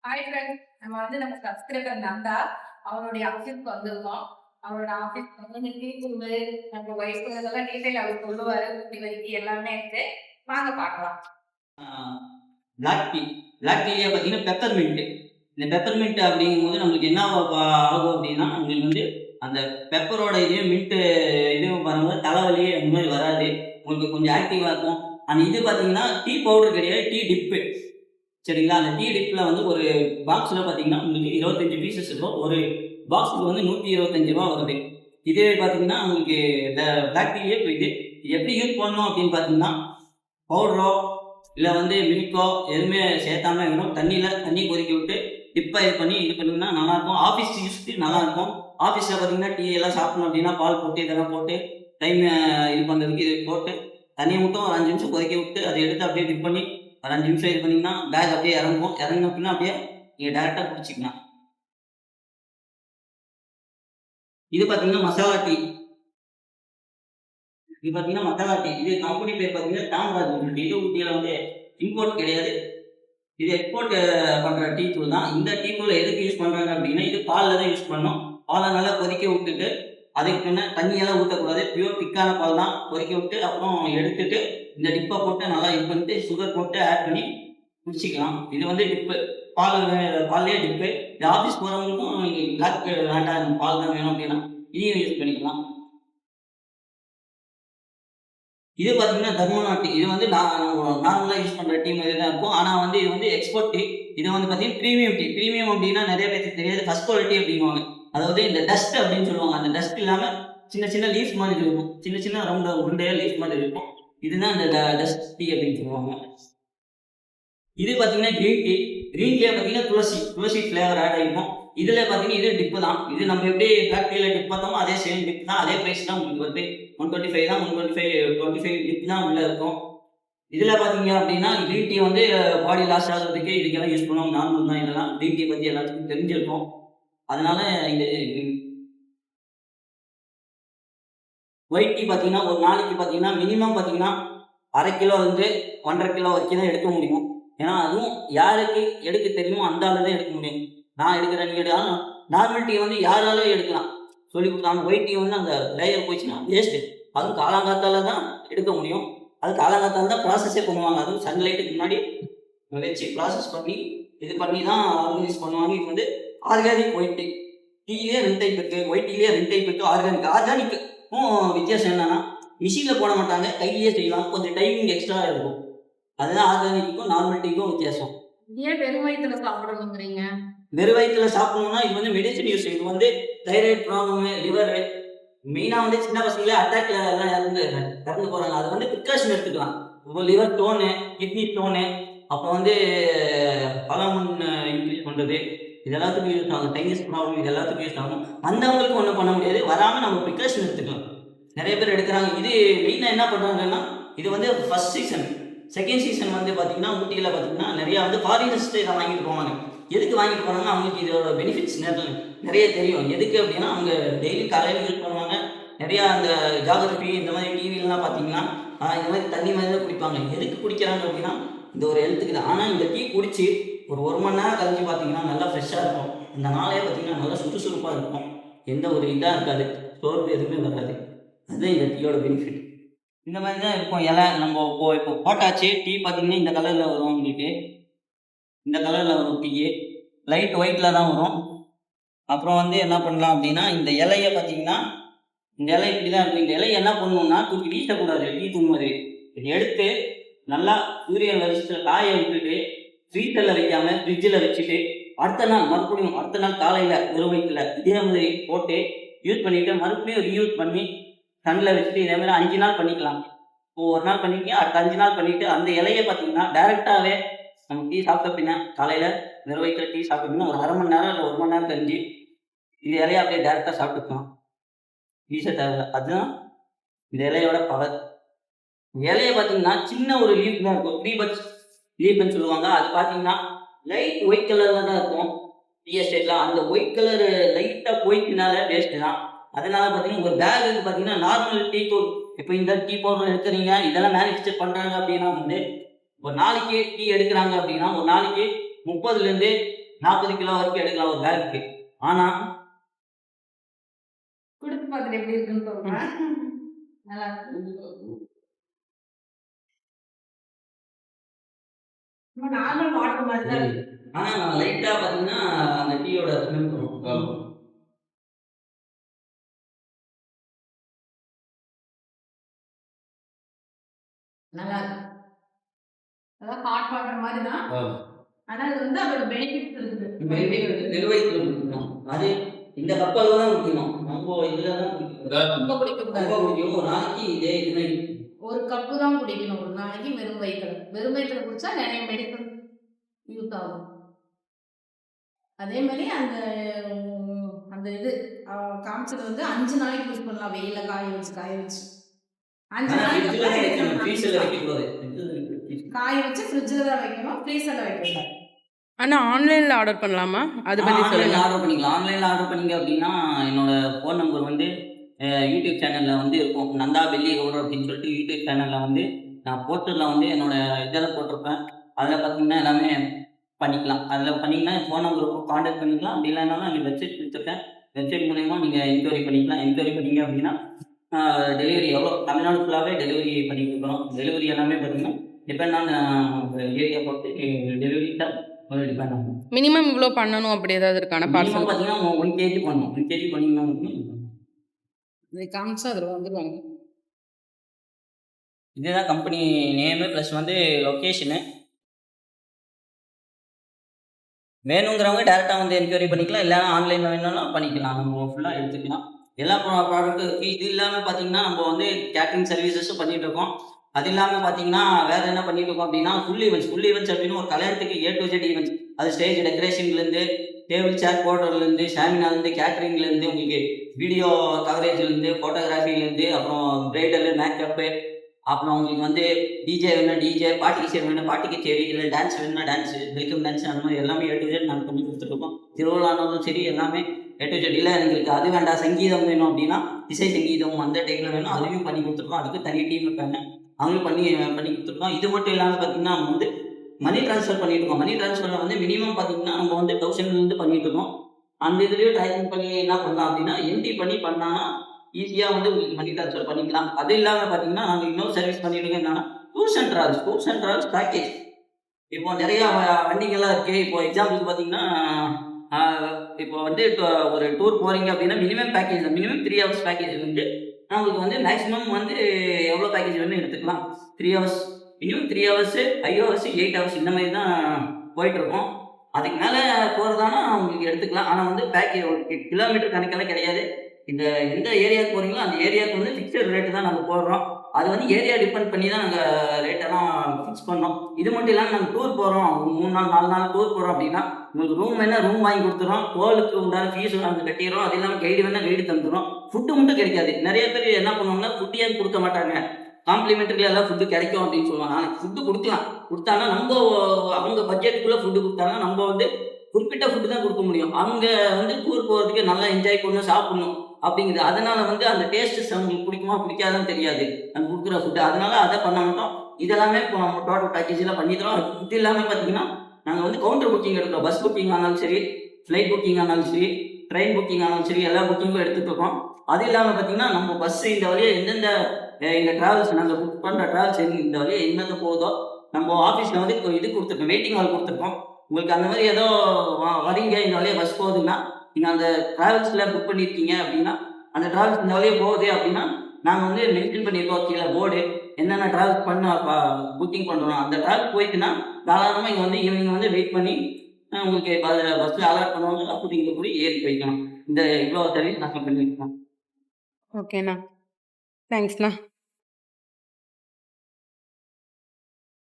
Hi friends, நம்ம subscriber Nanda அவருடைய ஆஃபீஸ்க்கு வந்திருக்கோம். அவரோட ஆஃபீஸ்க்கு வந்து இந்த டீ தூளு, நம்ம வயசு இதெல்லாம் டீட்டெயில் அவர் சொல்லுவாரு. குட்டி வரைக்கும் எல்லாமே இருக்கு. வாங்க பார்க்கலாம். பிளாக் டீ பிளாக் டீலேயே பார்த்தீங்கன்னா பெப்பர்மின்ட். இந்த பெப்பர்மின்ட் அப்படிங்கும்போது நம்மளுக்கு என்ன ஆகும் அப்படின்னா, உங்களுக்கு வந்து அந்த பெப்பரோட இதையும் மின்ட்டு இதுவும் வரும்போது தலைவலி அந்த மாதிரி வராது. உங்களுக்கு கொஞ்சம் ஆக்டிவாக இருக்கும். அந்த இது பார்த்தீங்கன்னா டீ பவுடர் கிடையாது, டீ டிப்பு. சரிங்களா? அந்த டீ டிப்பில் வந்து ஒரு பாக்ஸில் பார்த்தீங்கன்னா உங்களுக்கு 25 பீசஸ் இருக்கும். ஒரு பாக்ஸுக்கு வந்து ரூ. 125 வருது. இதே பார்த்தீங்கன்னா உங்களுக்கு இந்த பிளாக் டீயே போயிட்டு எப்படி யூஸ் பண்ணணும் அப்படின்னு பார்த்தீங்கன்னா, பவுடரோ இல்லை வந்து மில்க்கோ எதுவுமே சேர்த்தாம வேணும். தண்ணி கொதிக்க விட்டு டிப்பாக இது பண்ணி இது பண்ணிங்கன்னா நல்லாயிருக்கும். ஆஃபீஸ் யூஸ்க்கு நல்லாயிருக்கும். ஆஃபீஸில் பார்த்தீங்கன்னா டீ எல்லாம் சாப்பிடணும் அப்படின்னா பால் போட்டு இதெல்லாம் போட்டு டைம் இது பண்ணுறதுக்கு இது போட்டு தண்ணியை மட்டும் ஒரு 5 நிமிஷம் கொதிக்க விட்டு அதை எடுத்து அப்படியே டிப் பண்ணி ஒரு 5 நிமிஷம் இது பண்ணிங்கன்னா பேக் அப்படியே இறங்கும். இறங்கின அப்படின்னா அப்படியே நீங்கள் டேரெக்டாக குடிச்சிக்கலாம். இது பார்த்தீங்கன்னா மசாலா டீ. இது பார்த்தீங்கன்னா மசாலா டீ. இது கம்பெனி பேர் பார்த்தீங்கன்னா காமராஜ். இது ஊட்டியில் வந்து இம்போர்ட் கிடையாது. இது எக்ஸ்போர்ட் பண்ணுற டீ தூள் தான். இந்த டீ தூளை எதுக்கு யூஸ் பண்ணுறாங்க அப்படின்னா, இது பாலில் தான் யூஸ் பண்ணணும். பாலை நல்லா கொதிக்க விட்டுட்டு அதுக்கு பின்ன தண்ணியெல்லாம் ஊற்றக்கூடாது. பியூர் திக்கான பால் தான். கொதிக்க விட்டு அப்புறம் எடுத்துட்டு இந்த டிப்பை போட்டு நல்லா இது பண்ணிட்டு சுகர் போட்டு ஆட் பண்ணி குடிச்சிக்கலாம். இது வந்து டிப்பு. பால்லேயே டிப்பு. இது ஆஃபீஸ் போகிறவங்களுக்கும் நீங்கள் பிளாக் வேண்டாம், பால் தான் வேணும் அப்படின்னா இதையும் யூஸ் பண்ணிக்கலாம். இது பார்த்தீங்கன்னா தர்மனா டீ. இது வந்து நார்மலாக யூஸ் பண்ணுற டீ மாதிரி தான் இருக்கும். ஆனால் வந்து இது வந்து எக்ஸ்போர்ட் டீ. இது வந்து பார்த்தீங்கன்னா ப்ரீமியம் டீ. ப்ரீமியம் அப்படின்னா நிறைய பேருக்கு தெரியாது. ஃபர்ஸ்ட் குவாலிட்டி அப்படிங்குவாங்க. அதாவது இந்த டஸ்ட் அப்படின்னு சொல்லுவாங்க. அந்த டஸ்ட் இல்லாமல் சின்ன சின்ன லீஃப் மாதிரி இருக்கும். சின்ன சின்ன ரவுண்ட் உருண்டையாக லீஃப் மாதிரி இருக்கும். இதுதான் இந்த டஸ்ட் டீ அப்படின்னு சொல்லுவாங்க. இது பார்த்தீங்கன்னா கிரீன் டீ. கிரீன் டீயை பார்த்தீங்கன்னா துளசி ஃப்ளேவர் ஆட் ஆகிருக்கும். இதில் பார்த்தீங்கன்னா இது டிப்பு தான். இது நம்ம எப்படி பிளாக் டீயில் டிப் பார்த்தோமோ அதே சேம் டிப் தான். அதே ப்ரைஸ் தான் உங்களுக்கு வருது. 125 தான். 125 டிப் தான் உள்ளே இருக்கும். இதில் பார்த்தீங்க அப்படின்னா கிரீன் டீ வந்து பாடி லாஸ் ஆகிறதுக்கு இதுக்கெல்லாம் யூஸ் பண்ணுவோம். நார்மல் தான் இதெல்லாம். கிரீன் டீ பற்றி எல்லாத்துக்கும் தெரிஞ்சிருக்கும். அதனால இது ஒயிட் டீ பார்த்தீங்கன்னா ஒரு நாளைக்கு பார்த்தீங்கன்னா மினிமம் பார்த்தீங்கன்னா 1/2 கிலோ வந்து 1.5 கிலோ வரைக்கும் தான் எடுக்க முடியும். ஏன்னா அதுவும் யாருக்கு எடுக்க தெரியுமோ அந்த ஆளு தான் எடுக்க முடியும். நான் எடுக்கிறேன், நீ எடுக்கலாம். நார்மல் டீ வந்து யாராலும் எடுக்கலாம் சொல்லி கொடுத்தாங்க. ஒயிட் டீ வந்து அந்த லேயர் போயிடுச்சுன்னா வேஸ்ட்டு. அதுவும் காலங்காத்தால தான் எடுக்க முடியும். அது காலங்காத்தால தான் ப்ராசஸே பண்ணுவாங்க. அதுவும் சன்லைட்டுக்கு முன்னாடி வச்சு ப்ராசஸ் பண்ணி இது பண்ணி தான் ஆர்கனைஸ் பண்ணுவாங்க. இது வந்து organic white tea. Delay 2 type இருக்குது. ஒயிட் டீலே 2 டைப் இருக்குது. ஆர்கானிக்கும் வித்தியாசம் என்னன்னா மிஷினில் போட மாட்டாங்க, கையிலேயே செய்வாங்க. கொஞ்சம் டைமிங் எக்ஸ்ட்ரா இருக்கும். அதுதான் ஆர்கானிக்கும் நார்மல் டீக்கும் வித்தியாசம். ஏன் வெறும் வயிற்றுல சாப்பிடணுங்கிறீங்க? வெறும் வயிற்றுல சாப்பிடணும்னா இது வந்து மெடிசன் யூஸ். இது வந்து தைராய்டு ப்ராப்ளமு, லிவரு, மெயினாக வந்து சின்ன பசங்களே அட்டாக்ல எல்லாம் இறந்து போகிறாங்க. அது வந்து ப்ரிகாஷன் எடுத்துக்கலாம். இப்போ லிவர் ஸ்டோனு, கிட்னி ஸ்டோனு, அப்புறம் வந்து பலமுன் இன்க்ரீஸ் பண்ணுறது, இது எல்லாத்துக்கும் யூஸ் ஆகும். டைனிஸ் ப்ராப்ளம் இது எல்லாத்துக்கும் யூஸ் ஆகும். வந்தவங்களுக்கு ஒன்றும் பண்ண முடியாது. வராமல் நம்ம ப்ரிகாஷன் எடுத்துக்கலாம். நிறைய பேர் எடுக்கிறாங்க. இது மெயினாக என்ன பண்ணுறாங்கன்னா, இது வந்து ஃபர்ஸ்ட் சீசன். செகண்ட் சீசன் வந்து பார்த்தீங்கன்னா ஊட்டியில் பார்த்தீங்கன்னா நிறையா வந்து ஃபாரினர்ஸ்ட்டு இதை வாங்கிட்டு போவாங்க. எதுக்கு வாங்கிட்டு போனாங்கன்னா அவங்களுக்கு இதோட பெனிஃபிட்ஸ் நிறைய தெரியும். எதுக்கு அப்படின்னா அவங்க டெய்லி காலையில் யூஸ் பண்ணுவாங்க. நிறையா அந்த ஜாகிரபி இந்த மாதிரி டிவிலலாம் பார்த்தீங்கன்னா இந்த மாதிரி தண்ணி மாதிரி தான் குடிப்பாங்க. எதுக்கு குடிக்கிறாங்க அப்படின்னா இந்த ஒரு ஹெல்த்துக்கு தான். ஆனால் இந்த டீ குடித்து ஒரு மணி நேரம் கழிஞ்சு பார்த்தீங்கன்னா நல்லா ஃப்ரெஷ்ஷாக இருக்கும். இந்த நாளே பார்த்தீங்கன்னா நல்லா சுறுசுறுப்பாக இருக்கும். எந்த ஒரு இதாக இருக்காது, சோர்வு எதுவுமே வராது. அதுதான் இந்த டீயோட பெனிஃபிட். இந்த மாதிரி தான் இருக்கும். இலை நம்ம இப்போ போட்டாச்சு. டீ பார்த்தீங்கன்னா இந்த கலரில் வரும். உங்களுக்கு இந்த கலரில் வரும். டீ லைட் ஒயிட்டில் தான் வரும். அப்புறம் வந்து என்ன பண்ணலாம் அப்படின்னா இந்த இலையை பார்த்தீங்கன்னா இந்த இலை இப்படி தான் இருக்கும். இந்த இலையை என்ன பண்ணணும்னா தூக்கி வீசக்கூடாது. டீ தூங்குவது இது எடுத்து நல்லா சூரியன் வெளிச்சத்தில் காய விட்டுட்டு ஃப்ரீசரில் வைக்காமல் ஃப்ரிட்ஜில் வச்சுட்டு அடுத்த நாள் காலையில் வெறும் வயிற்றுல இதே மாதிரி போட்டு யூஸ் பண்ணிவிட்டு மறுபடியும் ரீயூஸ் பண்ணி சன்னில் வச்சுட்டு இதே மாதிரி 5 நாள் பண்ணிக்கலாம். இப்போ ஒரு நாள் பண்ணிக்க, அடுத்த 5 நாள் பண்ணிவிட்டு அந்த இலையை பார்த்தீங்கன்னா டேரெக்டாகவே நம்ம டீ சாப்பிட்ட பின்னா காலையில் வெறும் வயிற்றுல டீ சாப்பிட்ட பின்னா ஒரு 1/2 மணி நேரம் இல்லை 1 மணி நேரம் கழிஞ்சு இந்த இலையை அப்படியே டேரெக்டாக சாப்பிட்டுக்கலாம். வீச தேவை. அதுதான் இந்த இலையோட பவர். இலையை பார்த்தீங்கன்னா சின்ன ஒரு லீஃப் தான் இருக்கும். 3 பட்ஸ் லீஃப்னு சொல்லுவாங்க. அது பார்த்தீங்கன்னா லைட் ஒயிட் கலரில் தான் இருக்கும். டீ எஸ்டேட்லாம் அந்த ஒயிட் கலர் லைட்டாக போயிட்டுனால வேஸ்ட்டு தான். அதனால பார்த்தீங்கன்னா ஒரு பேக் வந்து பார்த்தீங்கன்னா நார்மல் டீ தூள் இப்போ இந்த டீ பவுடர் எடுக்கிறீங்க, இதெல்லாம் மேனுஃபேக்சர் பண்ணுறாங்க அப்படின்னா வந்து ஒரு நாளைக்கு டீ எடுக்கிறாங்க அப்படின்னா ஒரு நாளைக்கு 30லேருந்து 40 கிலோ வரைக்கும் எடுக்கலாம் ஒரு பேக்குக்கு. ஆனா குடுத்து பார்த்துட்டு எப்படி இருக்குன்னு சொல்றேன். நல்லா இருக்கு. நம்ம நார்மல் வாட்டர் மாதிரி தான் இருக்கு. ஆனா லைட்டா பார்த்தீங்கன்னா அந்த டீயோட ஸ்மெல் வரும். நல்லா இருக்கு. அதான் ஹாட் வாட்டர் மாதிரி தான். ஆனா அது வந்து அதோட பெனிஃபிட்ஸ் இருக்குது. நிர்வகிக்கணும் குடிக்கணும். அது இந்த கப்பல் தான் குடிக்கணும். நம்ம இதுல தான் குடிக்கணும். ரொம்ப குடிக்கக்கூடாது. ரொம்ப குடிக்கணும். ஒரு நாளைக்கு இதே இது ஒரு கப்பு தான் குடிக்கணும் ஒரு நாளைக்கு வெறும் வயிற்றுல. வெறும் வயிற்றுல குடிச்சா நிறைய மெடிசன் யூஸ் ஆகும். அதே மாதிரி அந்த அந்த இது காமிச்சது வந்து 5 நாளைக்கு யூஸ் பண்ணலாம். வெயில காய வச்சு 5 நாளைக்கு காய வச்சு ஃப்ரிட்ஜில் தான் வைக்கணும். ஃப்ரீசரில் வைக்கக்கூடாது. ஆனா ஆன்லைன்ல ஆர்டர் பண்ணலாமா? அது பத்தி சொல்லுங்க. ஆர்டர் பண்ணிக்கலாம். ஆன்லைன்ல ஆர்டர் பண்ணீங்க அப்படின்னா என்னோட ஃபோன் நம்பர் வந்து யூடியூப் சேனல்ல வந்து இருக்கும். நந்தா பெல்லி கவுடர் அப்படின்னு சொல்லிட்டு யூடியூப் சேனல்ல வந்து நான் போஸ்டர்ல வந்து என்னோட இதெல்லாம் போட்டிருப்பேன். அதில் பார்த்தீங்கன்னா எல்லாமே பண்ணிக்கலாம். அதில் பண்ணீங்கன்னா ஃபோன் நம்பர் கான்டாக்ட் பண்ணிக்கலாம். அப்படி இல்லைனாலும் அங்கே வெப்சைட் கொடுத்துருக்கேன். வெப்சைட் மூலயமா நீங்கள் என்கொயரி பண்ணிக்கலாம். என்கொயரி பண்ணீங்க அப்படின்னா டெலிவரி எவ்வளோ தமிழ்நாடு ஃபுல்லாகவே டெலிவரி பண்ணி கொடுக்குறோம். டெலிவரி எல்லாமே பார்த்தீங்கன்னா டிபெண்ட் ஆன் ஏரியா பொறுத்து டெலிவரி தான் டிபெண்ட் ஆகும். மினிமம் இவ்வளோ பண்ணணும் அப்படி ஏதாவது இருக்கான மினிமம் பார்சல்? பார்த்தீங்கன்னா 1 கேஜி பண்ணணும். 1 கேஜி பண்ணீங்கன்னா இது காமிச்சா அதில் வந்துருவாங்க. இதுதான் கம்பெனி நேமு ப்ளஸ் வந்து லொக்கேஷனு. வேணுங்கிறவங்க டேரெக்டாக வந்து என்கொயரி பண்ணிக்கலாம். இல்லைனா ஆன்லைனில் வேணும்னாலும் பண்ணிக்கலாம். நம்ம ஃபுல்லாக எடுத்துக்கலாம். எல்லா ப்ராடக்ட்டும் இருக்குது. இது இல்லாமல் பார்த்தீங்கன்னா நம்ம வந்து கேட்ரிங் சர்வீசஸும் பண்ணிகிட்ருக்கோம். அது இல்லாமல் பார்த்தீங்கன்னா வேறு என்ன பண்ணிகிட்ருக்கோம் அப்படின்னா ஃபுல் ஈவெண்ட்ஸ் அப்படின்னு ஒரு கல்யாணத்துக்கு A to Z ஈவெண்ட்ஸ். அது ஸ்டேஜ் டெக்கரேஷன்லேருந்து டேபிள் சேர் போடுறதுலேருந்து ஷாமினாலேருந்து கேட்ரிங்லேருந்து உங்களுக்கு வீடியோ கவரேஜ்லேருந்து ஃபோட்டோகிராஃபிலேருந்து அப்புறம் ப்ரைடலு மேக்கப்பு அப்புறம் உங்களுக்கு வந்து டிஜே வேணும்னா டிஜே, பாட்டு கச்சேரி வேணும்னா பாட்டு கச்சேரி, இல்லை டான்ஸ் வேணும்னா டான்ஸு, வெல்கம் டான்ஸ் அந்த மாதிரி எல்லாமே A to Z நாங்கள் பண்ணி கொடுத்துட்ருக்கோம். திருவிழானாலும் சரி எல்லாமே A to Z. இல்லை எங்களுக்கு அது வேண்டாம் சங்கீதம் வேணும் அப்படின்னா இசை சங்கீதம் அந்த டைமில் வேணும் அதையும் பண்ணி கொடுத்துருக்கோம். அதுக்கு தனி டீம் இருக்காங்க. அவங்களும் பண்ணி கொடுத்துருக்கோம். இது மட்டும் இல்லாமல் பார்த்தீங்கன்னா நம்ம வந்து மணி ட்ரான்ஸ்ஃபர் பண்ணிட்டுருக்கோம். மணி ட்ரான்ஸ்ஃபரில் வந்து மினிமம் பார்த்தீங்கன்னா நம்ம வந்து 1000 பண்ணிட்டுருக்கோம். அந்த இதுலேயும் ட்ரைனிங் பண்ணி என்ன பண்ணலாம் அப்படின்னா என்ட்ரி பண்ணி பண்ணால் ஈஸியாக வந்து உங்களுக்கு மணி ட்ரான்ஸ்ஃபர் பண்ணிக்கலாம். அது இல்லாமல் பார்த்தீங்கன்னா நாங்கள் இன்னொரு சர்வீஸ் பண்ணிட்டுருக்கோம். என்னன்னா டூர்ஸ் அண்ட் ட்ராவல்ஸ் பேக்கேஜ். இப்போ நிறையா வண்டிங்கெல்லாம் இருக்குது. இப்போ எக்ஸாம்பிளுக்கு பார்த்தீங்கன்னா இப்போ வந்து ஒரு டூர் போகிறீங்க அப்படின்னா மினிமம் 3 ஹவர்ஸ் பேக்கேஜ் வந்து நம்மளுக்கு வந்து மேக்ஸிமம் வந்து எவ்வளோ பேக்கேஜ் வேணும் எடுத்துக்கலாம். 3 hours minimum 3 hours 5 hours 8 hours இந்த மாதிரி தான் போயிட்டுருக்கோம். அதுக்கு மேலே போகிறதானா உங்களுக்கு எடுத்துக்கலாம். ஆனால் வந்து பேக்கேஜ் கிலோமீட்டர் கணக்கெல்லாம் கிடையாது. இந்த எந்த ஏரியாவுக்கு போகிறீங்களோ அந்த ஏரியாவுக்கு வந்து ஃபிக்ஸட் ரேட்டு தான் நாங்கள் போடுறோம். அது வந்து ஏரியா டிபெண்ட் பண்ணி தான் நாங்கள் ரேட்டெல்லாம் ஃபிக்ஸ் பண்ணோம். இது மட்டும் இல்லாமல் நாங்கள் டூர் போகிறோம் 3 நாள் 4 நாள் டூர் போகிறோம் அப்படின்னா உங்களுக்கு ரூம் வேணால் ரூம் வாங்கி கொடுத்துறோம். டோலுக்கு உண்டான ஃபீஸ் நாங்கள் கட்டிடுறோம். அது இல்லாமல் கைடு வேணால் கைடு தந்துடுறோம். ஃபுட்டு மட்டும் கிடைக்காது. நிறைய பேர் என்ன பண்ணுவாங்கன்னா ஃபுட்டு ஏன் கொடுக்க மாட்டாங்க, காம்ப்ளிமெண்ட்ரியில் எல்லாம் ஃபுட்டு கிடைக்கும் அப்படின்னு சொல்லுவாங்க. ஆனால் ஃபுட்டு கொடுத்தாங்கன்னா நம்ம அவங்க பட்ஜெட்டுக்குள்ளே ஃபுட்டு கொடுத்தாங்கன்னா நம்ம வந்து குறிப்பிட்ட ஃபுட்டு தான் கொடுக்க முடியும். அவங்க வந்து டூர் போகிறதுக்கு நல்லா என்ஜாய் பண்ணணும் சாப்பிடணும் அப்படிங்கிறது. அதனால் வந்து அந்த டேஸ்ட்டு அவங்களுக்கு பிடிக்குமா பிடிக்காதான்னு தெரியாது நம்ம கொடுக்குற ஃபுட்டு. அதனால அதை பண்ண மாட்டோம். இதெல்லாமே இப்போ நம்ம டோட்டல் பேக்கேஜில் பண்ணிடுறோம். இது இல்லாமல் பார்த்தீங்கன்னா நாங்கள் வந்து கவுண்டர் புக்கிங் எடுக்கிறோம். பஸ் புக்கிங் ஆனாலும் சரி, ஃப்ளைட் புக்கிங் ஆனாலும் சரி, ட்ரெயின் புக்கிங் ஆனாலும் சரி, எல்லா புக்கிங்கும் எடுத்துகிட்டு இருக்கோம். அது இல்லாமல் பார்த்தீங்கன்னா நம்ம பஸ்ஸு இந்த வழியாக எந்தெந்த எங்கள் ட்ராவல்ஸ் நாங்கள் புக் பண்ணுற ட்ராவல்ஸ் இந்த வழியாக எந்தெந்த போகுதோ நம்ம ஆஃபீஸில் வந்து இது கொடுத்துருக்கோம். வெயிட்டிங் ஹால் கொடுத்துருக்கோம். உங்களுக்கு அந்த மாதிரி ஏதோ வரீங்க இந்த வழியாக பஸ் போகுதுன்னா நீங்கள் அந்த ட்ராவல்ஸில் புக் பண்ணியிருக்கீங்க அப்படின்னா அந்த ட்ராவல்ஸ் இந்த வழியாக போகுது அப்படின்னா நாங்கள் வந்து மென்ஷன் பண்ணியிருக்கோம் கீழே போர்டு என்னென்ன ட்ராவல்ஸ் பண்ண புக்கிங் பண்ணுறோம். அந்த ட்ராவல்ஸ் போயிட்டுன்னா தாராளமாக இங்கே வந்து ஈவினிங் வந்து வெயிட் பண்ணி உங்களுக்கு பஸ்ஸில் அலாட் பண்ணுவாங்க. அப்போ நீங்கள் போய் ஏறி போய்க்கலாம். இந்த இவ்வளோ சர்வீஸ் நாங்கள் பண்ணியிருக்கோம். ஓகேண்ணா, தேங்க்ஸ்ண்ணா.